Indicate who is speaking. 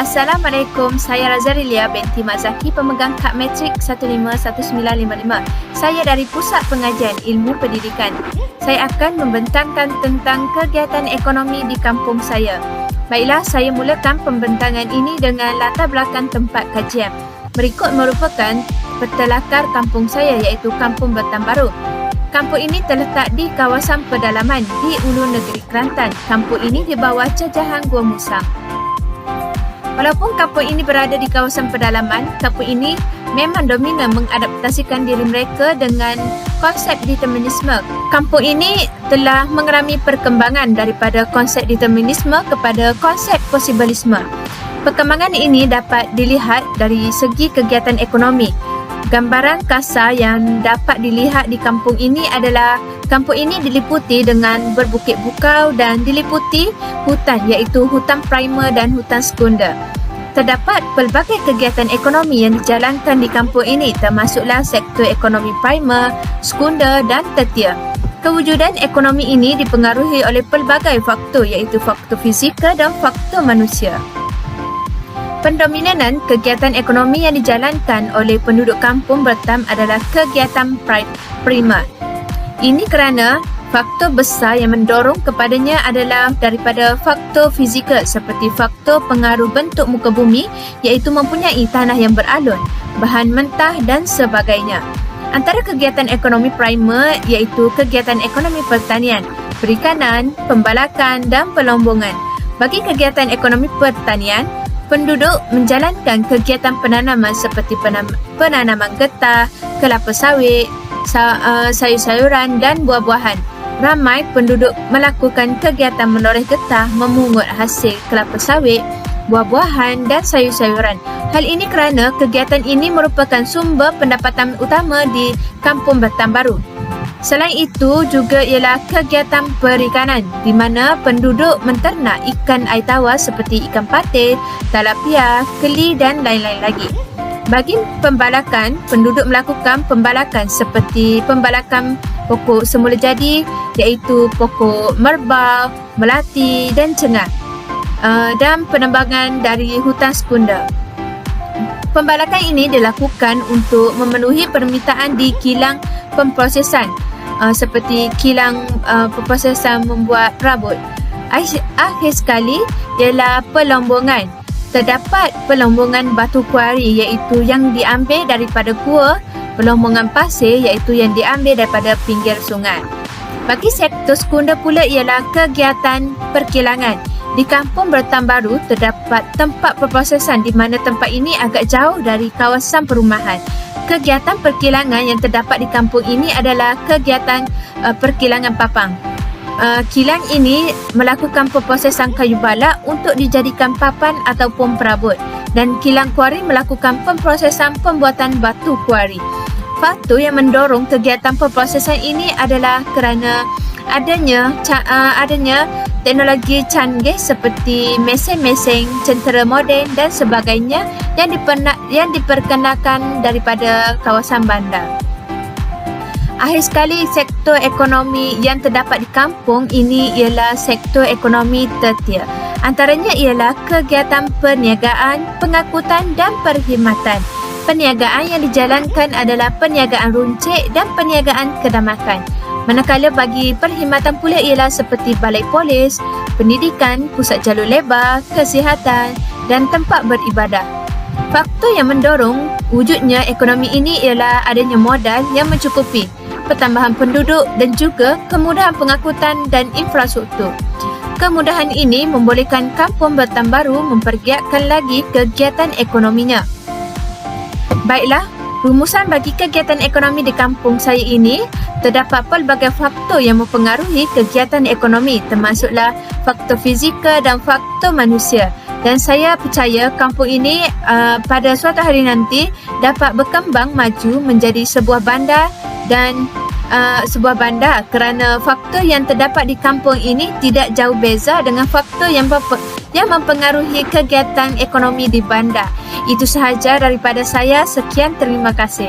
Speaker 1: Assalamualaikum, saya Razalilia binti Mak Zaki, pemegang kad matrik 151955. Saya dari Pusat Pengajian Ilmu Pendidikan. Saya akan membentangkan tentang kegiatan ekonomi di kampung saya. Baiklah, saya mulakan pembentangan ini dengan latar belakang tempat kajian. Berikut merupakan petelakar kampung saya, iaitu Kampung Bertam Baru. Kampung ini terletak di kawasan pedalaman di Ulu Negeri Kelantan. Kampung ini di bawah jajahan Gua Musang. Walaupun kampung ini berada di kawasan pedalaman, kampung ini memang dominan mengadaptasikan diri mereka dengan konsep determinisme. Kampung ini telah mengalami perkembangan daripada konsep determinisme kepada konsep posibilisme. Perkembangan ini dapat dilihat dari segi kegiatan ekonomi. Gambaran kasar yang dapat dilihat di kampung ini adalah kampung ini diliputi dengan berbukit bukau dan diliputi hutan, iaitu hutan primer dan hutan sekunder. Terdapat pelbagai kegiatan ekonomi yang dijalankan di kampung ini, termasuklah sektor ekonomi primer, sekunder dan tertiar. Kewujudan ekonomi ini dipengaruhi oleh pelbagai faktor, iaitu faktor fizikal dan faktor manusia. Pendominanan kegiatan ekonomi yang dijalankan oleh penduduk kampung Bertam adalah kegiatan primer. Ini kerana faktor besar yang mendorong kepadanya adalah daripada faktor fizikal seperti faktor pengaruh bentuk muka bumi, iaitu mempunyai tanah yang beralun, bahan mentah dan sebagainya. Antara kegiatan ekonomi primer iaitu kegiatan ekonomi pertanian, perikanan, pembalakan dan pelombongan. Bagi kegiatan ekonomi pertanian, penduduk menjalankan kegiatan penanaman seperti penanaman getah, kelapa sawit, sayur-sayuran dan buah-buahan. Ramai penduduk melakukan kegiatan menoreh getah, memungut hasil kelapa sawit, buah-buahan dan sayur-sayuran. Hal ini kerana kegiatan ini merupakan sumber pendapatan utama di Kampung Bertam Baru. Selain itu juga ialah kegiatan perikanan di mana penduduk menternak ikan air tawar seperti ikan patin, tilapia, keli dan lain-lain lagi. Bagi pembalakan, penduduk melakukan pembalakan seperti pembalakan pokok semula jadi, iaitu pokok merbau, melati dan cengat, dan penebangan dari hutan sekunder. Pembalakan ini dilakukan untuk memenuhi permintaan di kilang pemprosesan seperti kilang pemprosesan membuat perabot. Akhir sekali ialah pelombongan. Terdapat pelombongan batu kuari iaitu yang diambil daripada gua, pelombongan pasir iaitu yang diambil daripada pinggir sungai. Bagi sektor sekunder pula ialah kegiatan perkilangan. Di Kampung Bertam Baru terdapat tempat perprosesan di mana tempat ini agak jauh dari kawasan perumahan. Kegiatan perkilangan yang terdapat di kampung ini adalah kegiatan perkilangan papang. Kilang ini melakukan pemprosesan kayu balak untuk dijadikan papan ataupun perabot, dan kilang kuari melakukan pemprosesan pembuatan batu kuari. Faktor yang mendorong kegiatan pemprosesan ini adalah kerana adanya teknologi canggih seperti mesin-mesin, centera moden dan sebagainya yang diperkenalkan daripada kawasan bandar. Akhir sekali, sektor ekonomi yang terdapat di kampung ini ialah sektor ekonomi tertiar. Antaranya ialah kegiatan perniagaan, pengangkutan dan perkhidmatan. Perniagaan yang dijalankan adalah perniagaan runcit dan perniagaan kedamakan. Manakala bagi perkhidmatan pula ialah seperti balai polis, pendidikan, pusat jalur lebar, kesihatan dan tempat beribadah. Faktor yang mendorong wujudnya ekonomi ini ialah adanya modal yang mencukupi, pertambahan penduduk dan juga kemudahan pengangkutan dan infrastruktur. Kemudahan ini membolehkan Kampung Bertam Baru mempergiatkan lagi kegiatan ekonominya. Baiklah, rumusan bagi kegiatan ekonomi di kampung saya ini, terdapat pelbagai faktor yang mempengaruhi kegiatan ekonomi, termasuklah faktor fizikal dan faktor manusia. Dan saya percaya kampung ini pada suatu hari nanti dapat berkembang maju menjadi sebuah bandar kerana faktor yang terdapat di kampung ini tidak jauh beza dengan faktor yang mempengaruhi kegiatan ekonomi di bandar. Itu sahaja daripada saya. Sekian, terima kasih.